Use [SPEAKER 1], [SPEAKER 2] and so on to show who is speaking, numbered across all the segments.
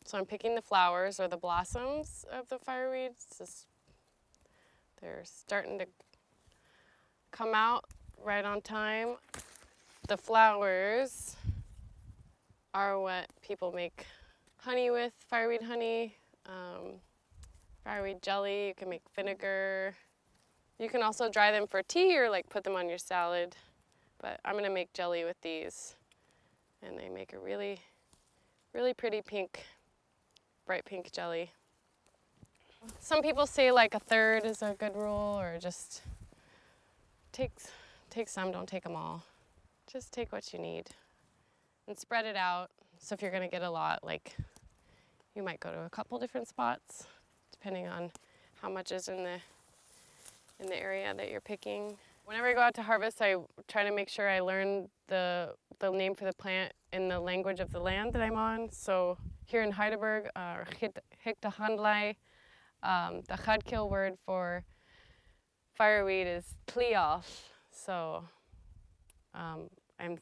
[SPEAKER 1] So I'm picking the flowers or the blossoms of the fireweed. They're starting to come out right on time. The flowers are what people make honey with, fireweed honey, fireweed jelly. You can make vinegar. You can also dry them for tea or like put them on your salad. But I'm gonna make jelly with these. And they make a really, really pretty pink, bright pink jelly. Some people say like a third is a good rule, or just take some, don't take them all. Just take what you need and spread it out. So if you're gonna get a lot, like you might go to a couple different spots, depending on how much is in the area that you're picking. Whenever I go out to harvest, I try to make sure I learn the name for the plant in the language of the land that I'm on. So here in Hydaburg, Hiktahandlai, the Chadkil word for fireweed is Tlial. So I'm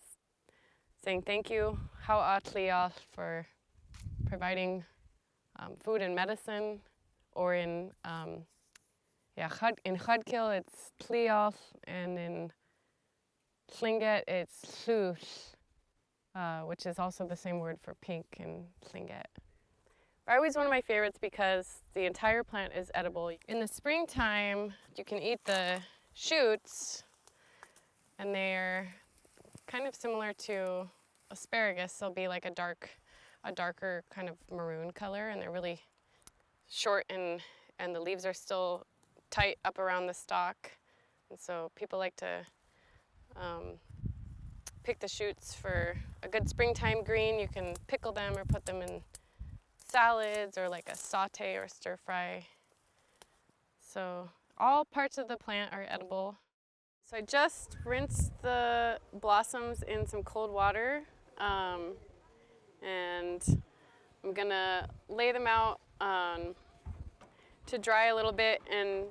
[SPEAKER 1] saying thank you, Ha'a Tlial, for providing food and medicine, or in Chadkil it's Tlial, and in Tlingit it's Tlus, which is also the same word for pink in Tlingit. Fireweed's one of my favorites because the entire plant is edible. In the springtime, you can eat the shoots, and they're kind of similar to asparagus. They'll be like a darker kind of maroon color, and they're really short, and the leaves are still tight up around the stalk. And so people like to pick the shoots for a good springtime green. You can pickle them or put them in salads or like a saute or stir fry. So all parts of the plant are edible. So I just rinsed the blossoms in some cold water, and I'm gonna lay them out to dry a little bit and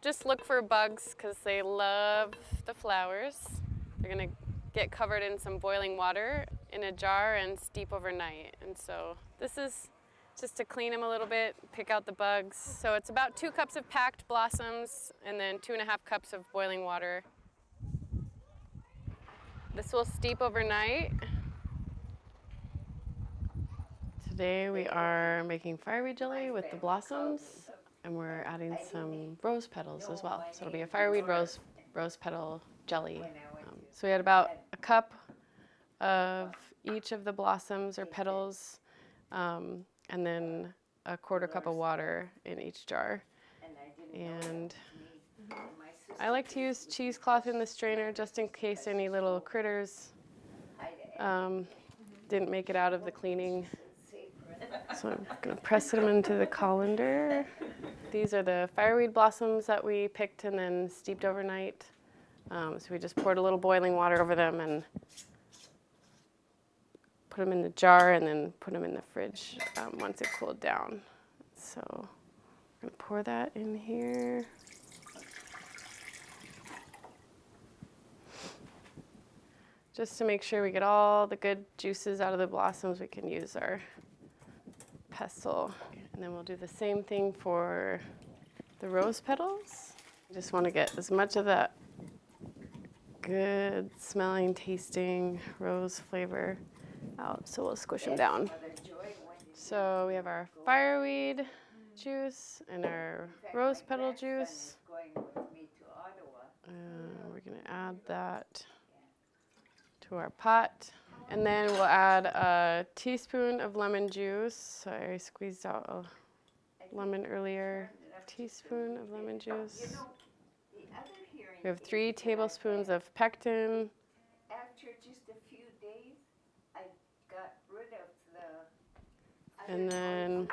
[SPEAKER 1] just look for bugs because they love the flowers. They're gonna get covered in some boiling water in a jar and steep overnight. And so this is just to clean them a little bit, pick out the bugs. So it's about 2 cups of packed blossoms and then 2.5 cups of boiling water. This will steep overnight. Today we are making fireweed jelly with the blossoms, and we're adding some rose petals as well. So it'll be a fireweed rose petal jelly. So we had about a cup of each of the blossoms or petals, and then a 1/4 cup of water in each jar. And I like to use cheesecloth in the strainer just in case any little critters didn't make it out of the cleaning. So I'm gonna press them into the colander. These are the fireweed blossoms that we picked and then steeped overnight. So we just poured a little boiling water over them and put them in the jar and then put them in the fridge once it cooled down. So I'm gonna pour that in here. Just to make sure we get all the good juices out of the blossoms, we can use our pestle. And then we'll do the same thing for the rose petals. I just want to get as much of that good smelling, tasting rose flavor out. So we'll squish them down. So we have our fireweed juice and our rose petal juice. We're going to add that to our pot. And then we'll add a teaspoon of lemon juice. So I squeezed out a lemon earlier. Teaspoon of lemon juice. We have 3 tablespoons of pectin.
[SPEAKER 2] After just a few days, I got rid of the
[SPEAKER 1] And then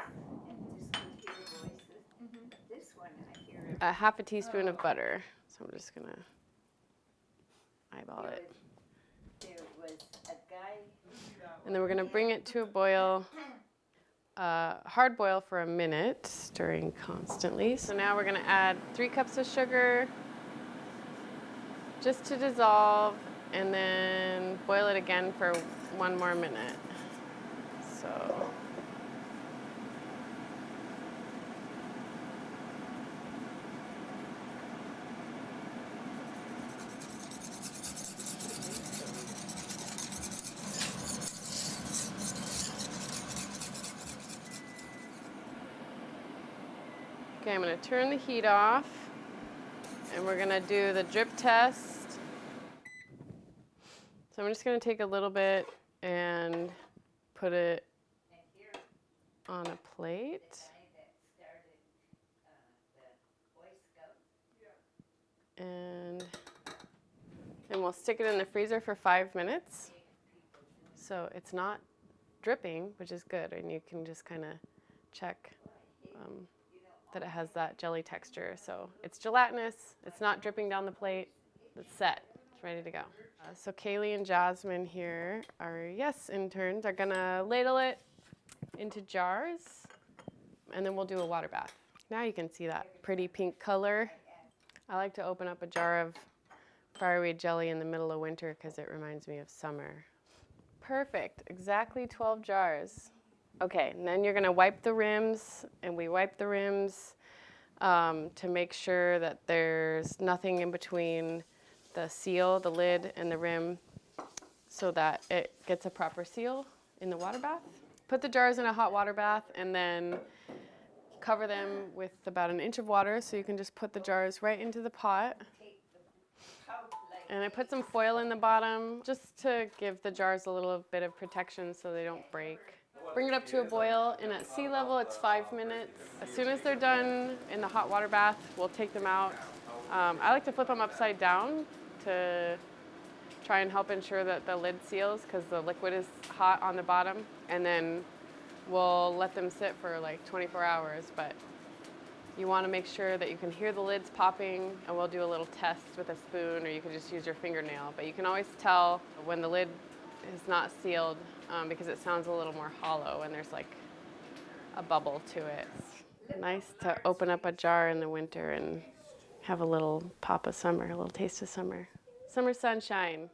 [SPEAKER 2] this one I hear
[SPEAKER 1] a 1/2 teaspoon of butter. So I'm just gonna eyeball it.
[SPEAKER 2] there was a guy.
[SPEAKER 1] And then we're gonna bring it to a boil, hard boil for a minute, stirring constantly. So now we're gonna add 3 cups of sugar, just to dissolve, and then boil it again for 1 more minute. So Okay, I'm gonna turn the heat off and we're gonna do the drip test. So I'm just gonna take a little bit and put it on a plate. And we'll stick it in the freezer for 5 minutes. So it's not dripping, which is good, and you can just kind of check that it has that jelly texture. So it's gelatinous, it's not dripping down the plate, it's set, it's ready to go. So Kaylee and Jasmine here, our interns, are gonna ladle it into jars, and then we'll do a water bath. Now you can see that pretty pink color. I like to open up a jar of fireweed jelly in the middle of winter because it reminds me of summer. Perfect, exactly 12 jars. Okay, and then you're gonna wipe the rims, and we wipe the rims to make sure that there's nothing in between the seal, the lid, and the rim so that it gets a proper seal in the water bath. Put the jars in a hot water bath and then cover them with about an inch of water so you can just put the jars right into the pot. And I put some foil in the bottom just to give the jars a little bit of protection so they don't break. Bring it up to a boil, and at sea level it's 5 minutes. As soon as they're done in the hot water bath, we'll take them out. I like to flip them upside down to try and help ensure that the lid seals because the liquid is hot on the bottom. And then we'll let them sit for like 24 hours, but you want to make sure that you can hear the lids popping, and we'll do a little test with a spoon, or you can just use your fingernail. But you can always tell when the lid is not sealed because it sounds a little more hollow and there's like a bubble to it. Nice to open up a jar in the winter and have a little pop of summer, a little taste of summer. Summer sunshine.